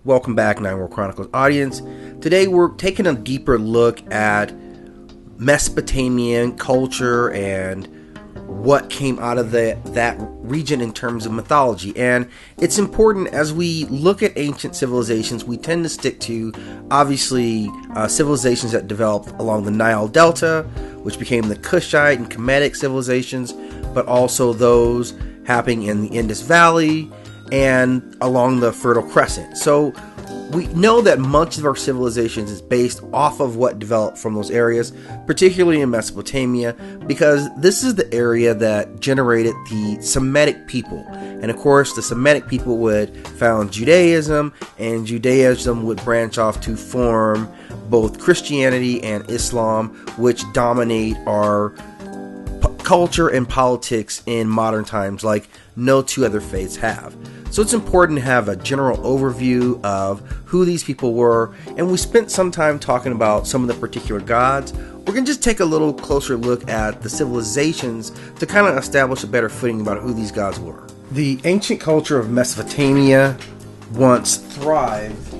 Welcome back, Nine World Chronicles audience. Today we're taking a deeper look at Mesopotamian culture and what came out of that region in terms of mythology. And it's important as we look at ancient civilizations, we tend to stick to, obviously, civilizations that developed along the Nile Delta, which became the Kushite and Kemetic civilizations, but also those happening in the Indus Valley and along the Fertile Crescent. So we know that much of our civilizations is based off of what developed from those areas, particularly in Mesopotamia, because this is the area that generated the Semitic people. And of course, the Semitic people would found Judaism, and Judaism would branch off to form both Christianity and Islam, which dominate our culture and politics in modern times like no two other faiths have. So it's important to have a general overview of who these people were, and we spent some time talking about some of the particular gods. We're going to just take a little closer look at the civilizations to kind of establish a better footing about who these gods were. The ancient culture of Mesopotamia once thrived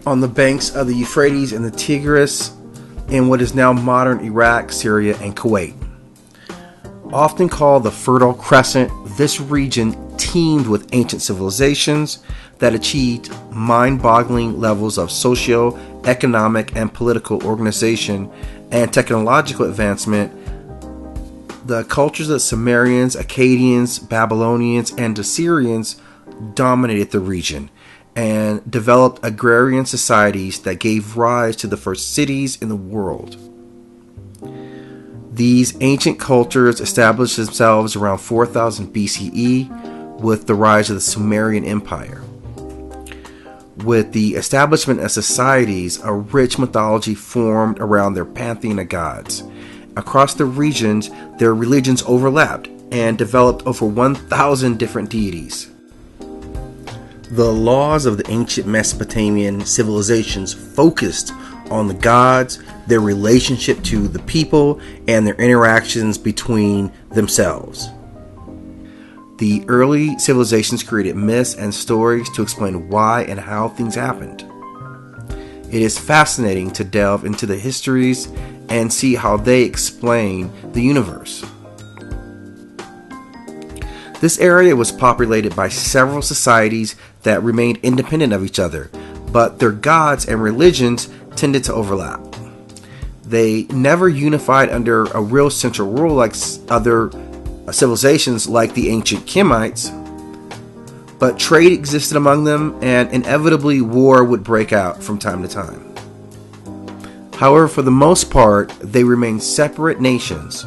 on the banks of the Euphrates and the Tigris in what is now modern Iraq, Syria, and Kuwait. Often called the Fertile Crescent, this region teemed with ancient civilizations that achieved mind-boggling levels of socio-economic and political organization and technological advancement. The cultures of Sumerians, Akkadians, Babylonians, and Assyrians dominated the region and developed agrarian societies that gave rise to the first cities in the world. These ancient cultures established themselves around 4000 BCE with the rise of the Sumerian Empire. With the establishment of societies, a rich mythology formed around their pantheon of gods. Across the regions, their religions overlapped and developed over 1,000 different deities. The laws of the ancient Mesopotamian civilizations focused on the gods, their relationship to the people, and their interactions between themselves. The early civilizations created myths and stories to explain why and how things happened. It is fascinating to delve into the histories and see how they explain the universe. This area was populated by several societies that remained independent of each other, but their gods and religions tended to overlap. They never unified under a real central rule like other civilizations like the ancient Kemites, but trade existed among them and inevitably war would break out from time to time. However, for the most part, they remained separate nations.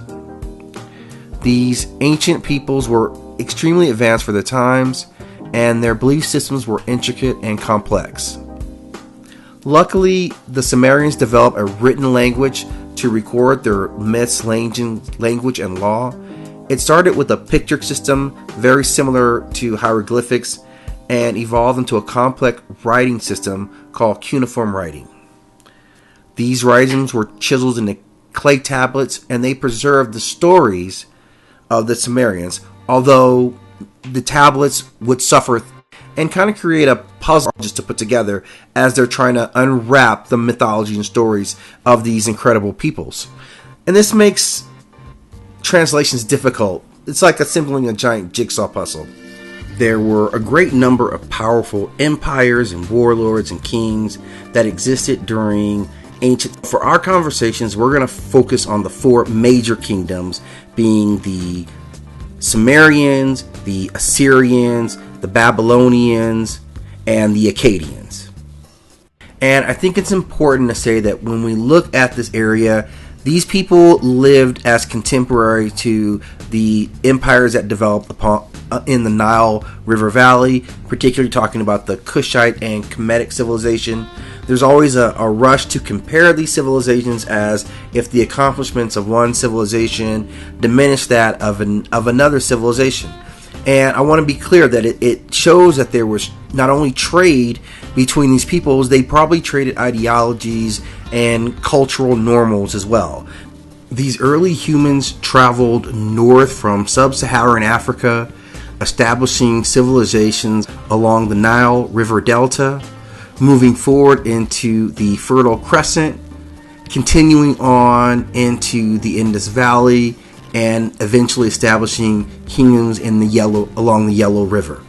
These ancient peoples were extremely advanced for their times, and their belief systems were intricate and complex. Luckily, the Sumerians developed a written language to record their myths, language, and law. It started with a picture system very similar to hieroglyphics and evolved into a complex writing system called cuneiform writing. These writings were chiseled into clay tablets, and they preserved the stories of the Sumerians, although the tablets would suffer and kind of create a puzzle just to put together as they're trying to unwrap the mythology and stories of these incredible peoples. And this makes translations difficult. It's like assembling a giant jigsaw puzzle. There were a great number of powerful empires and warlords and kings that existed during ancient. For our conversations, we're going to focus on the four major kingdoms, being the Sumerians, the Assyrians, the Babylonians, and the Akkadians. And I think it's important to say that when we look at this area, these people lived as contemporary to the empires that developed in the Nile River Valley, particularly talking about the Kushite and Kemetic civilization. There's always a rush to compare these civilizations as if the accomplishments of one civilization diminish that of another civilization. And I want to be clear that it shows that there was not only trade between these peoples, they probably traded ideologies and cultural normals as well. These early humans traveled north from sub-Saharan Africa, establishing civilizations along the Nile River Delta, moving forward into the Fertile Crescent, continuing on into the Indus Valley, and eventually establishing kingdoms along the Yellow River.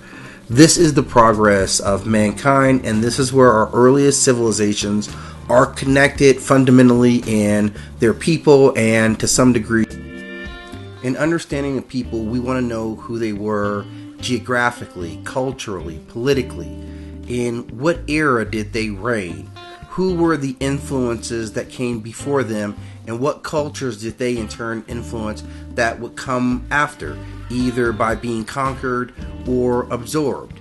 This is the progress of mankind, and this is where our earliest civilizations are connected fundamentally in their people and to some degree. In understanding the people, we want to know who they were geographically, culturally, politically. In what era did they reign? Who were the influences that came before them, and what cultures did they in turn influence that would come after, either by being conquered or absorbed?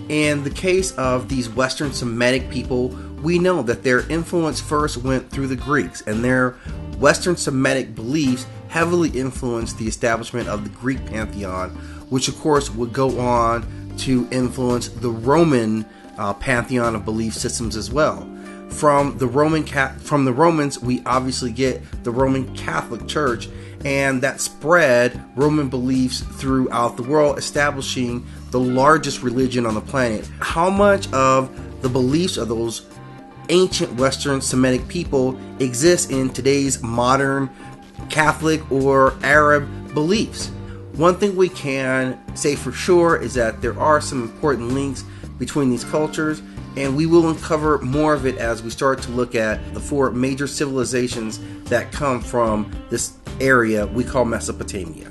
In the case of these Western Semitic people, we know that their influence first went through the Greeks, and their Western Semitic beliefs heavily influenced the establishment of the Greek pantheon, which of course would go on to influence the Roman pantheon of belief systems as well. From the Romans, we obviously get the Roman Catholic Church, and that spread Roman beliefs throughout the world, establishing the largest religion on the planet. How much of the beliefs of those ancient Western Semitic people exist in today's modern Catholic or Arab beliefs? One thing we can say for sure is that there are some important links between these cultures, and we will uncover more of it as we start to look at the 4 major civilizations that come from this area we call Mesopotamia.